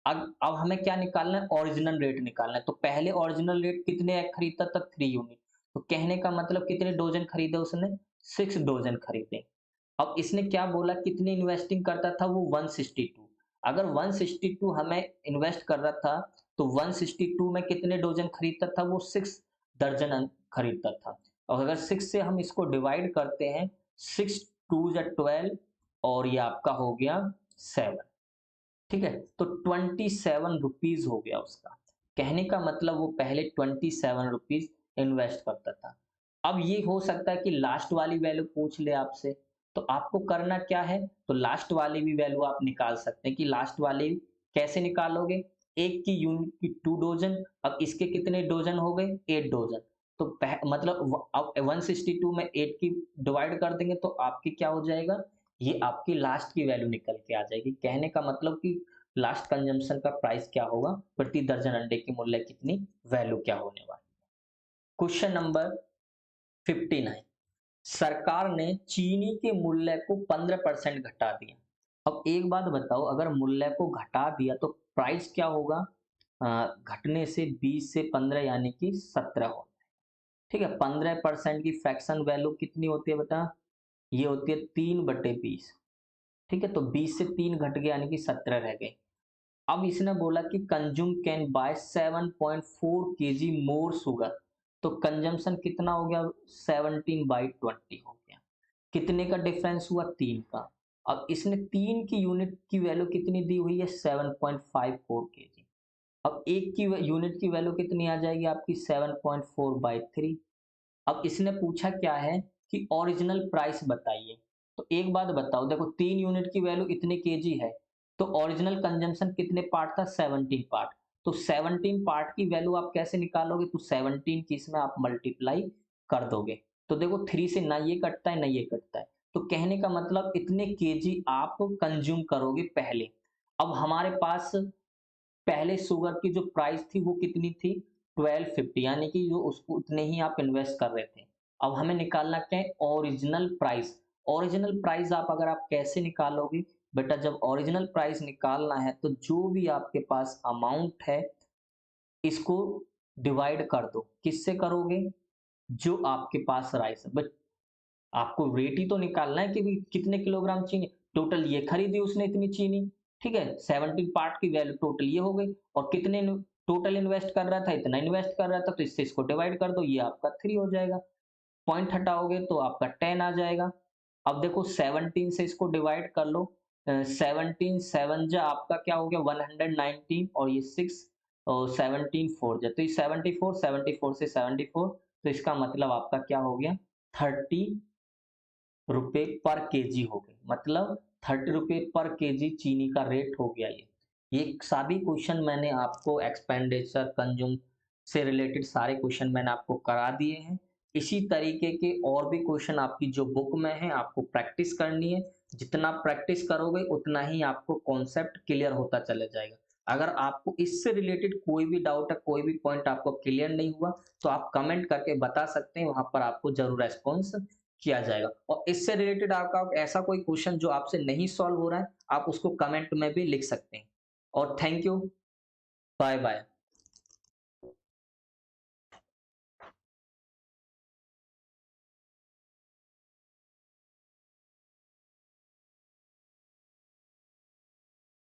अब हमें क्या निकालना है, ओरिजिनल रेट निकालना है, तो पहले ओरिजिनल रेट कितने एग खरीदता था, 3 यूनिट, तो कहने का मतलब कितने डोजन खरीदे उसने, 6 डोजन खरीदे। अब इसने क्या बोला, कितने इन्वेस्टिंग करता था वो, 162, अगर 162 हमें इन्वेस्ट कर रहा था, तो 162 में कितने डोजन खरीदता था वो, 6 दर्जन खरीदता था। और अगर 6 से हम इसको डिवाइड करते हैं, 6 2 जा 12, और ये आपका हो गया 7। ठीक है, तो 27 रुपीज हो गया उसका। कहने का मतलब वो पहले 27 रुपीज इन्वेस्ट करता था। अब ये हो सकता है कि लास्ट वाली वैल्यू पूछ ले आपसे, तो आपको करना क्या है, तो लास्ट वाली भी वैल्यू आप निकाल सकते हैं, कि लास्ट वाली कैसे निकालोगे, एक की यूनिट की 2 डोजन, अब इसके कितने डोजन हो गए, 8 डोजन, तो मतलब अब 162 में 8 की डिवाइड कर देंगे तो आपकी क्या हो जाएगा, ये आपकी लास्ट की वैल्यू निकल के आ जाएगी। कहने का मतलब कि लास्ट कंजम्पशन का प्राइस क्या होगा, प्रति दर्जन अंडे की मूल्य कितनी वैल्यू क्या होने वाली है। क्वेश्चन नंबर 59, सरकार ने चीनी के मूल्य को 15% घटा दिया। अब एक बात बताओ, अगर मूल्य को घटा दिया तो प्राइस क्या होगा, घटने से 20 से 15 यानी कि 17 हो। ठीक है, 15% की फ्रैक्शन वैल्यू कितनी होती है बेटा, ये होती है 3/20। ठीक है, तो 20 से 3 घट गए यानी कि 17 रह गए। अब इसने बोला कि consume can buy 7.4 KG more sugar, तो कंजम्पशन कितना हो गया, 17/20 हो गया। कितने का डिफरेंस हुआ, 3 का। अब इसने 3 की यूनिट की वैल्यू कितनी दी हुई है, 7.54 केजी। अब एक की यूनिट की वैल्यू कितनी आ जाएगी आपकी, 7.4/3। अब इसने पूछा क्या है कि ओरिजिनल प्राइस बताइए। तो एक बात बताओ, देखो 3 यूनिट की वैल्यू इतने केजी है, तो ओरिजिनल कंजम्पशन कितने पार्ट था, 17 पार्ट, तो 17 पार्ट की वैल्यू आप कैसे निकालोगे, तो 17 की इसमें आप मल्टीप्लाई कर दोगे, तो देखो 3 से ना ये कटता है ना ये कटता है, तो कहने का मतलब इतने केजी आप कंज्यूम करोगे पहले। अब हमारे पास पहले शुगर की जो प्राइस थी वो कितनी थी, 1250, यानी कि जो उसको उतने ही आप इन्वेस्ट कर रहे थे। अब हमें निकालना क्या है, ओरिजिनल प्राइस। ओरिजिनल प्राइस आप अगर आप कैसे निकालोगे, बेटा जब ओरिजिनल प्राइस निकालना है तो जो भी आपके पास अमाउंट है इसको डिवाइड कर दो, किससे करोगे, जो आपके पास राइस है, बट आपको रेट ही तो निकालना है कि भी कितने किलोग्राम चीनी, टोटल ये खरीदी उसने इतनी चीनी। ठीक है, 17 पार्ट की वैल्यू टोटल ये हो गई, और कितने टोटल इन्वेस्ट कर रहा था, इतना इन्वेस्ट कर रहा था, तो इससे इसको डिवाइड कर दो, ये आपका 3 हो जाएगा। पॉइंट हटाओगे तो आपका 10 आ जाएगा। अब देखो 17 से इसको डिवाइड कर लो, 17 7 जा आपका क्या हो गया, 119, और ये 6 और 17 4 जा, तो ये 74, 74 से 74, तो इसका मतलब आपका क्या हो गया, 30 रुपए पर केजी हो गए, मतलब 30 रुपए पर केजी चीनी का रेट हो गया ये सभी क्वेश्चन मैंने आपको एक्सपेंडिचर कंज्यूम से रिलेटेड सारे क्वेश्चन मैंने आपको करा दिए हैं। इसी तरीके के और भी क्वेश्चन आपकी जो बुक में है आपको प्रैक्टिस करनी है, जितना प्रैक्टिस करोगे उतना ही आपको कॉन्सेप्ट क्लियर होता चला जाएगा। अगर आपको इससे रिलेटेड कोई भी डाउट है, कोई भी पॉइंट आपको क्लियर नहीं हुआ, तो आप कमेंट करके बता सकते हैं, वहां पर आपको जरूर रेस्पॉन्स किया जाएगा। और इससे रिलेटेड आपका ऐसा कोई क्वेश्चन जो आपसे नहीं सॉल्व हो रहा है, आप उसको कमेंट में भी लिख सकते हैं। और थैंक यू, बाय बाय।